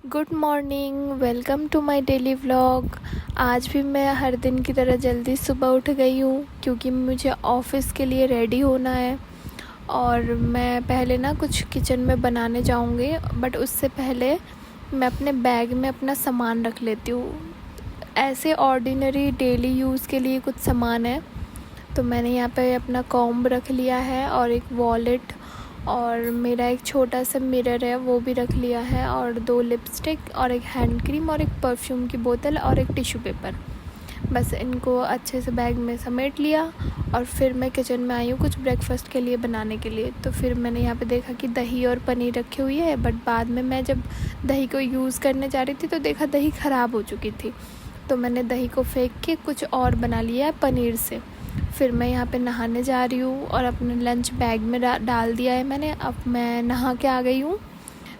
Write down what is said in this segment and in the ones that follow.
Good morning, welcome to my daily vlog. आज भी मैं हर दिन की तरह जल्दी सुबह उठ गई हूँ क्योंकि मुझे ऑफ़िस के लिए रेडी होना है। और मैं पहले ना कुछ किचन में बनाने जाऊँगी, बट उससे पहले मैं अपने बैग में अपना सामान रख लेती हूँ। ऐसे ऑर्डिनरी डेली यूज़ के लिए कुछ सामान है। तो मैंने यहाँ पे अपना कॉम्ब रख लिया है और एक वॉलेट और मेरा एक छोटा सा मिरर है वो भी रख लिया है, और 2 लिपस्टिक और एक हैंड क्रीम और एक परफ्यूम की बोतल और एक टिश्यू पेपर। बस इनको अच्छे से बैग में समेट लिया और फिर मैं किचन में आई हूँ कुछ ब्रेकफास्ट के लिए बनाने के लिए। तो फिर मैंने यहाँ पे देखा कि दही और पनीर रखी हुई है, बट बाद में मैं जब दही को यूज़ करने जा रही थी तो देखा दही ख़राब हो चुकी थी। तो मैंने दही को फेंक के कुछ और बना लिया है पनीर से। फिर मैं यहाँ पे नहाने जा रही हूँ और अपने लंच बैग में डाल दिया है मैंने। अब मैं नहा के आ गई हूँ।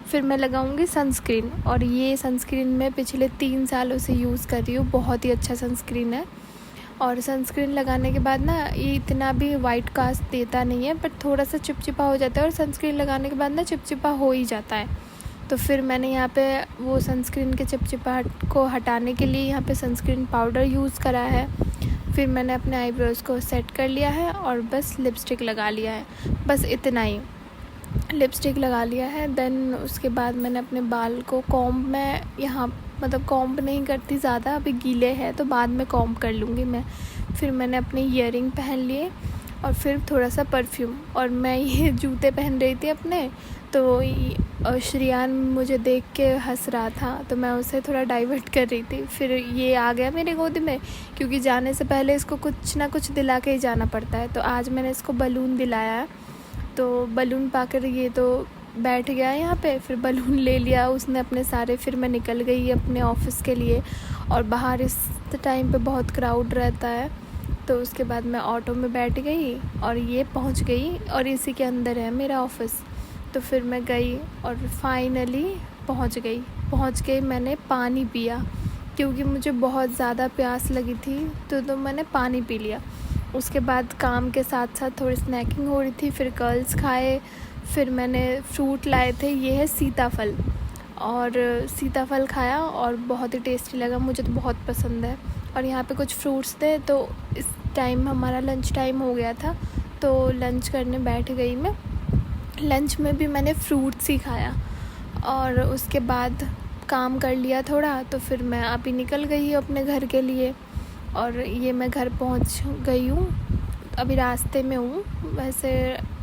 फिर मैं लगाऊंगी सनस्क्रीन, और ये सनस्क्रीन मैं पिछले 3 सालों से यूज़ कर रही हूँ। बहुत ही अच्छा सनस्क्रीन है। और सनस्क्रीन लगाने के बाद ना ये इतना भी वाइट कास्ट देता नहीं है, बट थोड़ा सा चिपचिपा हो जाता है, और सनस्क्रीन लगाने के बाद ना चिपचिपा हो ही जाता है। तो फिर मैंने यहाँ पे वो सनस्क्रीन के चिपचिपाहट को हटाने के लिए यहाँ पे सनस्क्रीन पाउडर यूज़ करा है। फिर मैंने अपने आईब्रोज़ को सेट कर लिया है और बस लिपस्टिक लगा लिया है। बस इतना ही, लिपस्टिक लगा लिया है। देन उसके बाद मैंने अपने बाल को कॉम्ब में यहाँ मतलब कॉम्ब नहीं करती ज़्यादा, अभी गीले हैं तो बाद में कॉम्ब कर लूँगी मैं। फिर मैंने अपने ईयरिंग पहन लिए और फिर थोड़ा सा परफ्यूम, और मैं ये जूते पहन रही थी अपने। तो श्रियान मुझे देख के हंस रहा था तो मैं उसे थोड़ा डाइवर्ट कर रही थी। फिर ये आ गया मेरे गोद में, क्योंकि जाने से पहले इसको कुछ ना कुछ दिला के ही जाना पड़ता है। तो आज मैंने इसको बलून दिलाया है, तो बलून पाकर ये तो बैठ गया यहाँ पे। फिर बलून ले लिया उसने अपने सारे। फिर मैं निकल गई अपने ऑफ़िस के लिए, और बाहर इस टाइम पे बहुत क्राउड रहता है। तो उसके बाद मैं ऑटो में बैठ गई और ये पहुँच गई, और इसी के अंदर है मेरा ऑफ़िस। तो फिर मैं गई और फाइनली पहुँच गई। मैंने पानी पिया क्योंकि मुझे बहुत ज़्यादा प्यास लगी थी, तो मैंने पानी पी लिया। उसके बाद काम के साथ साथ थोड़ी स्नैकिंग हो रही थी। फिर कर्ल्स खाए। फिर मैंने फ्रूट लाए थे, ये है सीताफल, और सीताफल खाया और बहुत ही टेस्टी लगा, मुझे तो बहुत पसंद है। और यहाँ पे कुछ फ्रूट्स थे, तो इस टाइम हमारा लंच टाइम हो गया था, तो लंच करने बैठ गई मैं। लंच में भी मैंने फ्रूट्स ही खाया और उसके बाद काम कर लिया थोड़ा। तो फिर मैं अभी निकल गई अपने घर के लिए, और ये मैं घर पहुंच गई हूँ, अभी रास्ते में हूँ। वैसे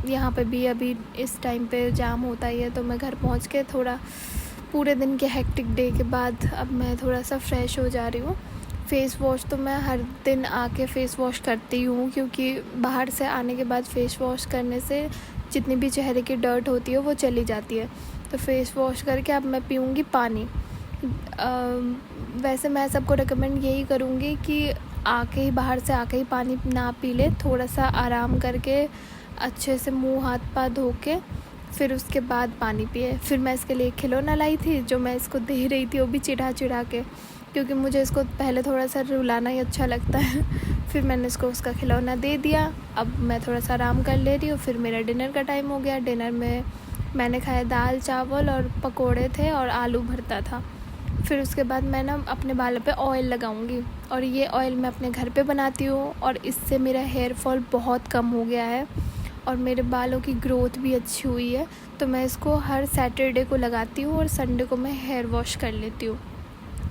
यहाँ पे भी अभी इस टाइम पे जाम होता ही है। तो मैं घर पहुँच के थोड़ा पूरे दिन के हेक्टिक डे के बाद अब मैं थोड़ा सा फ्रेश हो जा रही हूँ। फ़ेस वॉश तो मैं हर दिन आके फ़ेस वॉश करती हूँ, क्योंकि बाहर से आने के बाद फ़ेस वॉश करने से जितनी भी चेहरे की डर्ट होती है वो चली जाती है। तो फ़ेस वॉश करके अब मैं पीऊँगी पानी। वैसे मैं सबको रिकमेंड यही करूँगी कि आके ही बाहर से आके ही पानी ना पी ले, थोड़ा सा आराम करके अच्छे से मुंह हाथ पाँव धो के फिर उसके बाद पानी पिए। फिर मैं इसके लिए एक खिलौना लाई थी जो मैं इसको दे रही थी, वो भी चिढ़ा के, क्योंकि मुझे इसको पहले थोड़ा सा रुलाना ही अच्छा लगता है। फिर मैंने इसको उसका खिलौना दे दिया। अब मैं थोड़ा सा आराम कर ले रही हूँ। फिर मेरा डिनर का टाइम हो गया। डिनर में मैंने खाया दाल चावल और पकोड़े थे और आलू भरता था। फिर उसके बाद मैं ना अपने बालों पे ऑयल लगाऊंगी, और ये ऑयल मैं अपने घर पे बनाती हूँ, और इससे मेरा हेयर फॉल बहुत कम हो गया है और मेरे बालों की ग्रोथ भी अच्छी हुई है। तो मैं इसको हर सैटरडे को लगाती हूँ और संडे को मैं हेयर वॉश कर लेती हूँ।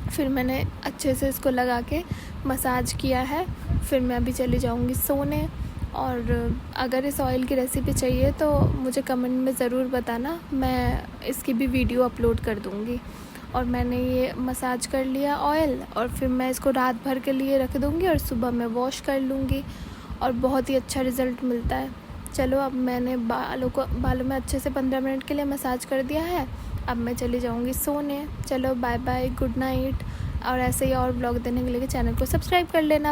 फिर मैंने अच्छे से इसको लगा के मसाज किया है। फिर मैं अभी चली जाऊँगी सोने। और अगर इस ऑयल की रेसिपी चाहिए तो मुझे कमेंट में ज़रूर बताना, मैं इसकी भी वीडियो अपलोड कर दूँगी। और मैंने ये मसाज कर लिया ऑयल, और फिर मैं इसको रात भर के लिए रख दूँगी और सुबह मैं वॉश कर लूँगी, और बहुत ही अच्छा रिज़ल्ट मिलता है। चलो, अब मैंने बालों में अच्छे से 15 मिनट के लिए मसाज कर दिया है। अब मैं चली जाऊँगी सोने। चलो बाय बाय, गुड नाइट। और ऐसे ही और ब्लॉग देने के लिए चैनल को सब्सक्राइब कर लेना।